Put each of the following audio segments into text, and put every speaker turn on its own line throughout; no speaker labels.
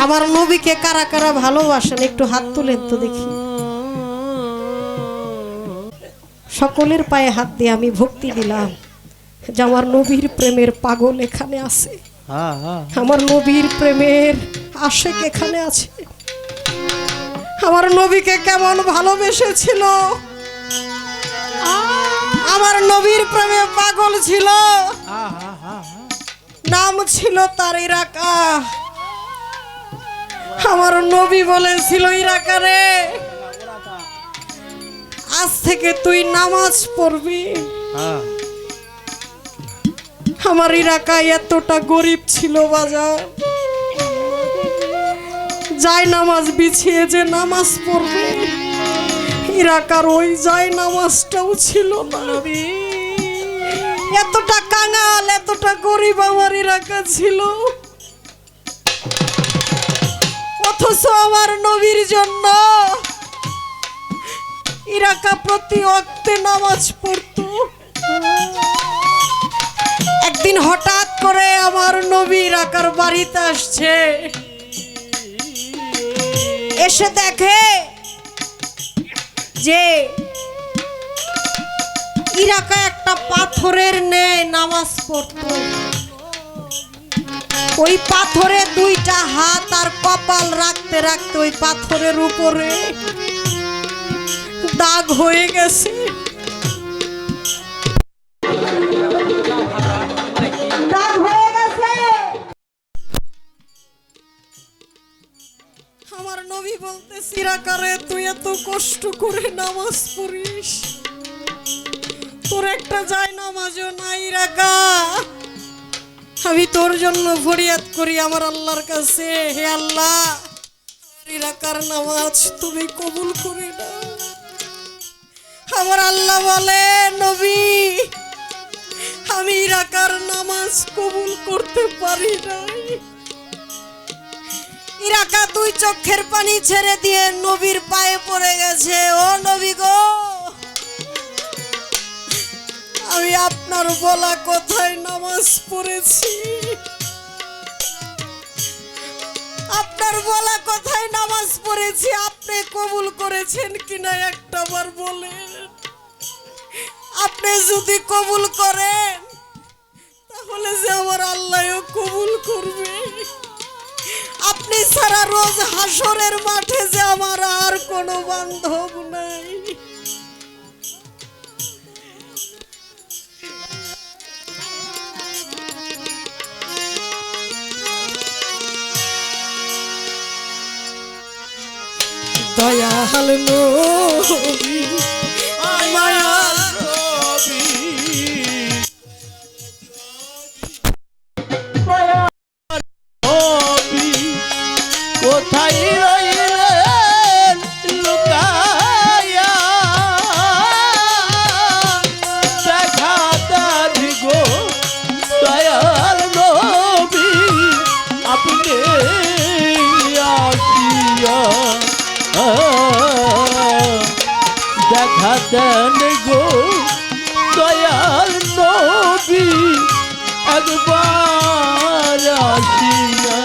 আমার নবীকে কারা কারা ভালোবাসেন একটু হাত তুলেন তো দেখি। সকলের পায়ে হাত দিয়ে আমি ভক্তি দিলাম যে আমার নবীর প্রেমের পাগল এখানে আছে, আমার নবীর প্রেমের আশেক এখানে আছে। আমার নবীকে কেমন ভালোবেসেছিল, আমার নবীর প্রেমে পাগল ছিল। নাম ছিল তার ইরাকা। আমার নবী বলেছিল, ইরাকা রে, আজ থেকে তুই নামাজ পড়বি। আমার ইরাকা এতটা গরিব ছিল বাজার, যাই নামাজ বিছিয়ে যে নামাজ পড়বে, ইরাকার ওই যাই নামাজটাও ছিল না। এতটা কাঙাল, এতটা গরিব আমার ইরাকা ছিল, অথচ আমার নবীর জন্য ইরাকা প্রতি ওয়াক্তে নামাজ পড়তো। একদিন হঠাৎ করে আমার নবী ইরাকার বাড়িতে আসছে, এসে দেখে যে ইরাকা একটা পাথরের ন্যায় নামাজ পড়তো। ওই পাথরে দুইটা হাত আর কপাল রাখতে রাখতে ওই পাথরের উপরে দাগ হয়ে গেছে। আমার নবী বলতেছে, ইরাকা রে, তুই এত কষ্ট করে নামাজ পড়িস, তোর একটা যায় নামাজও নাই ইরাকা। আমি তোর জন্য ফরিয়াদ করি আমার আল্লাহর কাছে, হে আল্লাহ, ইরাকার নামাজ তুমি কবুল করে নাও। আমার আল্লাহ বলে, নবী, আমি ইরাকার নামাজ কবুল করতে পারি নাই। ইরাকা দুই চোখের পানি ছেড়ে দিয়ে নবীর পায়ে পড়ে গেছে। ও নবী গো, আমি আপনার বলা কথায় নামাজ পড়েছি, আপনার বলা কথায় নামাজ পড়েছি, আপনি কবুল করেছেন কিনা একটা বার বলেন। আপনি যদি কবুল করেন তাহলে যে আমার আল্লাহও কবুল করবে। আপনি সারা রোজ হাসরের মাঠে যে আমার আর কোনো বান্ধব নাই। দয়াল নবী, মায়ার নবী,
কোথায় রইলেন লুকায়া, দেখা দেন গো দয়াল নবী, আপনি আসিয়া দেখা দেন গো দয়াল নবী, একবার আসিয়া।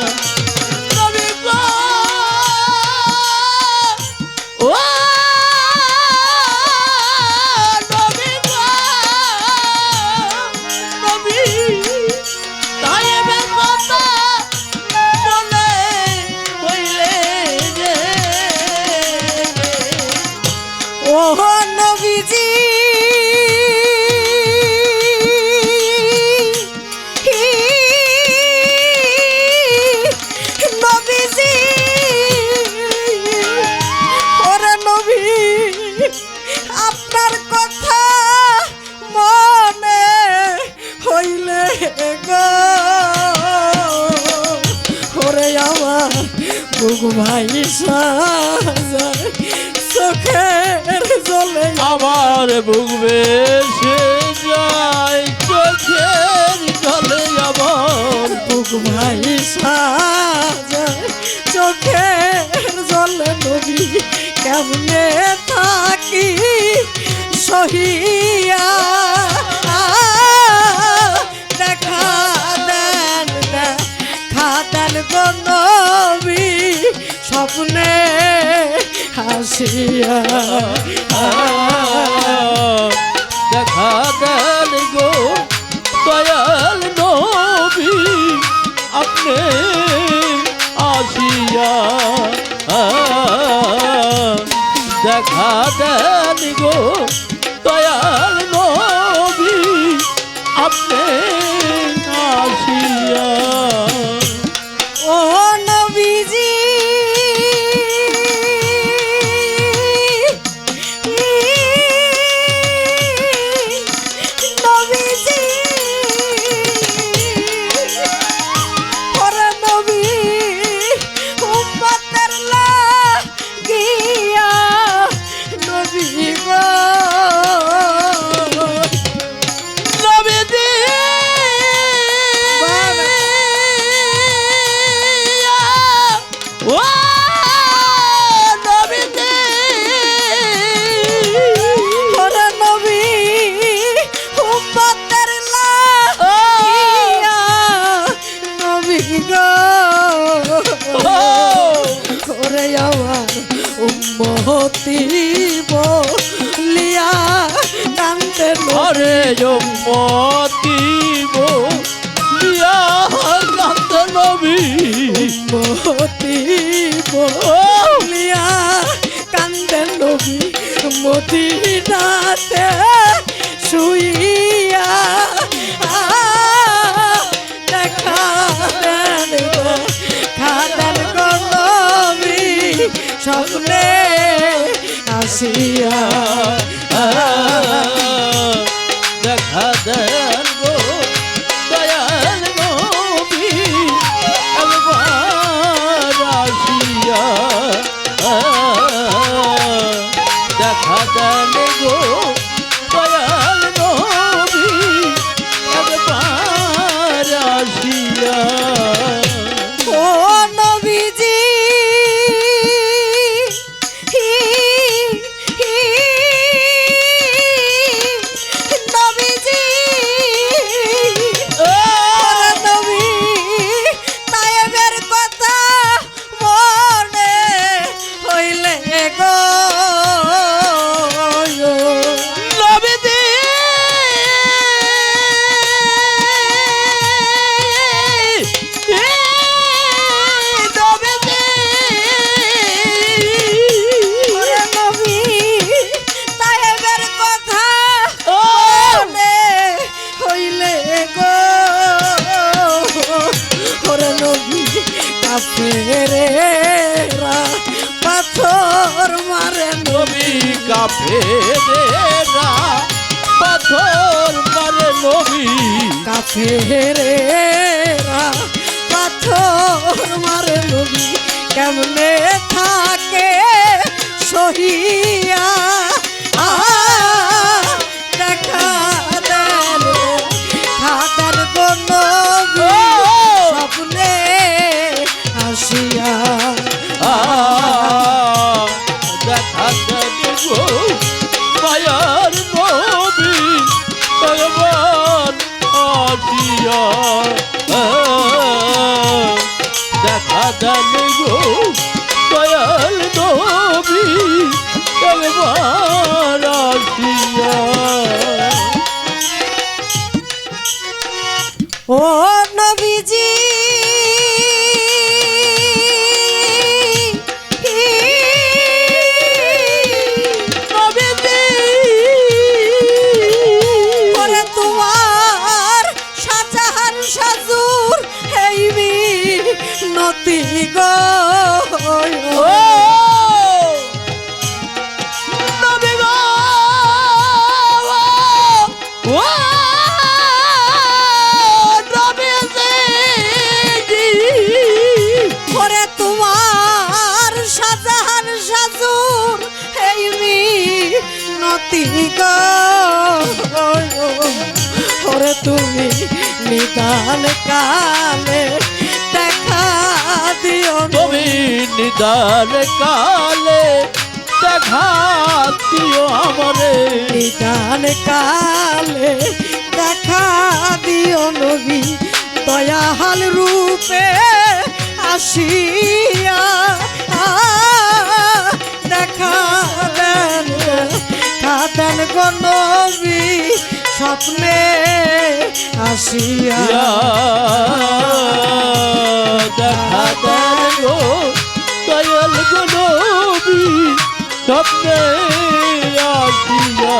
বুক ভাই সাজায় চোখের জলে,
আমার বুক বেশে যায় চোখের জলে, আমার
বুক ভাই সাজায় চোখের জলে। নবী কেমনে থাকি সহিয়া, দেখা দেন, দেখা দেন নবী স্বপ্নে হাসিয়া
দেখা দেন গো দয়াল নবী আপনি আসিয়া দেখা দেন গো দয়াল নবী আপনি আসিয়া
ও নবীজি নবীজি ওরে নবী উম্মতের লাগিয়া নবী গো
নবীজি ও নবীজি
ওরে নবী উম্মতের লাগিয়া নবী গো ওরে আমার উম্মতি বলিয়া কান্দে
আরে মতি বলিয়া কান্ত নবী
উম্মতি বলিয়া কান্দে নবী মদিনাতে শুইয়া দেখা দেন গো খাদেন গো নবী স্বপ্নে আসিয়া
দেখা দেন গো দয়াল নবী একবার আসিয়া দেখা দেন গো দয়াল নবী একবার আসিয়া
ও নবীজি নবীজি ওরে নবী তায়েবের কথা মনে হইলে গো
নবীজি
ওরে নবী তায়েবের কথা মনে হইলে গো ওরে নবী কাফেরেরা পাথর মারে
নবী কাফেরেরা পাথর মারে নবী
কাফেরেরা পাথর মারে নবী কেমনে থাকে সহিয়া দেখা দেন খাতার গো নবী স্বপ্নে আসিয়া
দেখা দেন গো মায়ার নবী একবার আসিয়া দেখা দেন গো দয়াল নবী একবার আসিয়া
ও নবীজি ওরে তোমার সাজাহান সাজুর হেইবি নতি গো
নবী গো ও নবীজি
ওরে তোমার সাজাহান সাজুর হেইবি নতি গো ওরে তুমি নিদান কালে দেখা দিও
তুমি নিদান কালে দেখা দিও আমারে
নিদান কালে দেখা দিও নবী দয়াল রূপে আসিয়া দেখা দেন গো নবী স্বপ্নে আসিয়া
দেখা দেন গো দয়াল গো নবী স্বপ্নে আসিয়া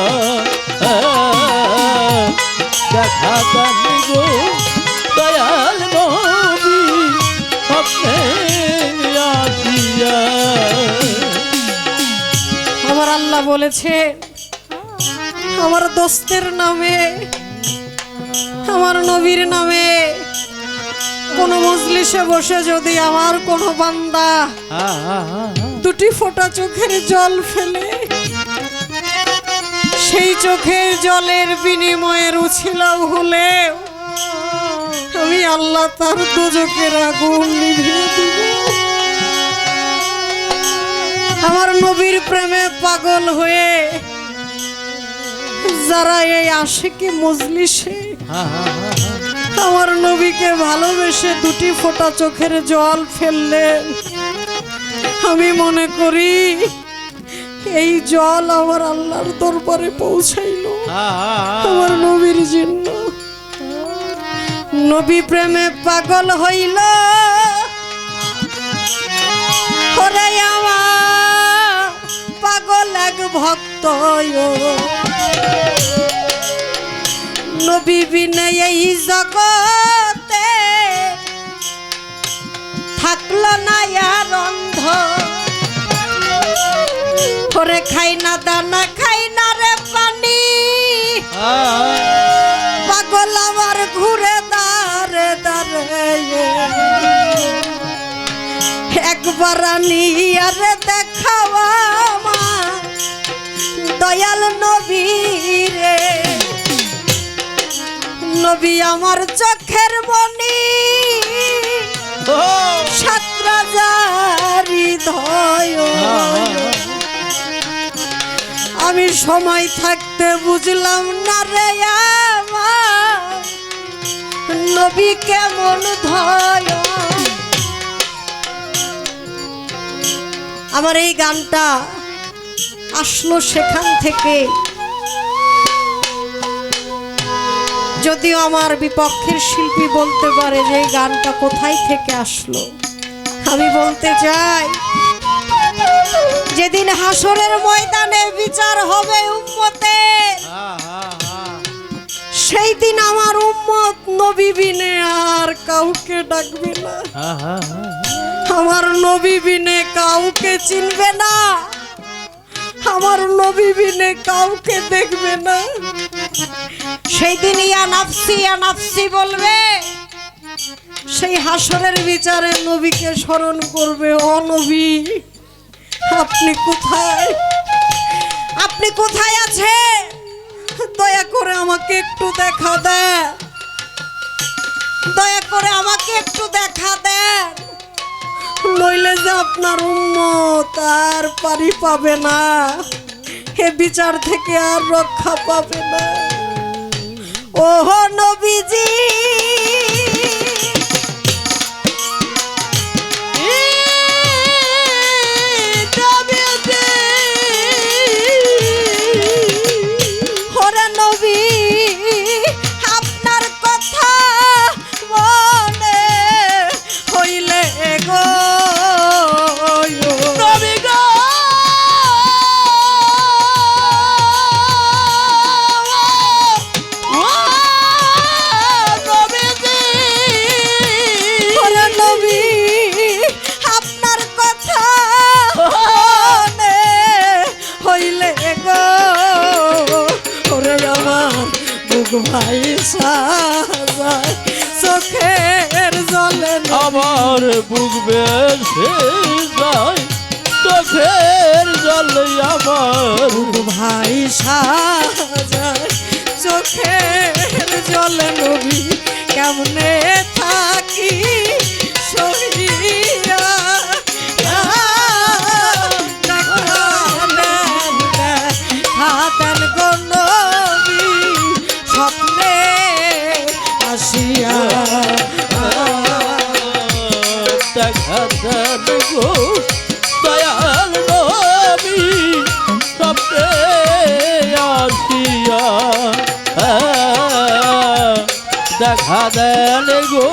দেখা দেন গো দয়াল নবী স্বপ্নে আসিয়া।
আমার আল্লাহ বলেছে আমার দোস্তের নামে আমার নবীর নামে কোন মজলিসে বসে যদি আমার কোনো বান্দা দুটি ফোঁটা চোখের জল ফেলে, সেই চোখের জলের বিনিময়ে রুছিলাম হলে আমি আল্লাহ তার দোজখের আগুন নিভিয়ে দিব। আমার নবীর প্রেমে পাগল হয়ে যারা এই আশিকি মজলিসে আমার নবীকে ভালোবেসে দুটি ফোঁটা চোখের জল ফেললেন, আমি মনে করি এই জল আমার আল্লাহর দরবারে পৌঁছাইল আমার নবীর জন্য। নবী প্রেমে পাগল হইল ওরে আমার পাগল এক ভক্ত, নবী বিনে এই জগতে থাকলো না আর অন্ধ, ওরে খাই না দানা খাই না রে পানি, পাগল আমার ঘুরে দাঁড়ে দাঁড়ে একবার আনিয়ারে দেখাওয়া আমার দয়াল নবী রে। নবী আমার চোখের মনি সাতরাজার হৃদয়, আমি সময় থাকতে বুঝলাম না রে আমার নবী কেমন ধয়। আমার এই গানটা আসলো সেখান থেকে, যদিও আমার বিপক্ষের শিল্পী বলতে পারে যে এই গানটা কোথায় থেকে আসলো। আমি বলতে চাই যেদিন হাসরের ময়দানে বিচার হবে উম্মতের, সেই দিন আমার উম্মত নবী বিনে আর কাউকে ডাকবে না, আমার নবী বিনে কাউকে চিনবে না, আমার নবী বিনে কাউকে দেখবে না। সেই দিন ইয়া নাফসি বলবে, সেই হাসরের বিচারে নবীকে স্মরণ করবে, ও নবী আপনি কোথায়, আপনি কোথায় আছে, দয়া করে আমাকে একটু দেখা দেন, দয়া করে আমাকে একটু দেখা দেন, নইলে যে আপনার উম্মত আর পারি পাবে না, এ বিচার থেকে আর রক্ষা পাবে না। ওহো নবীজি ভাই সাজায় চোখের জলে
আমার বুক বেশে যায় চোখের জলে, আমার
ভাই সাজায় চোখের জলে, নবী কেমনে থাকি সহিয়া হাতেন গো নবী স্বপ্নে আসিয়া
দেখা দেখা দেন গো দয়াল নবী স্বপ্নে আসিয়া দেখা দেন গো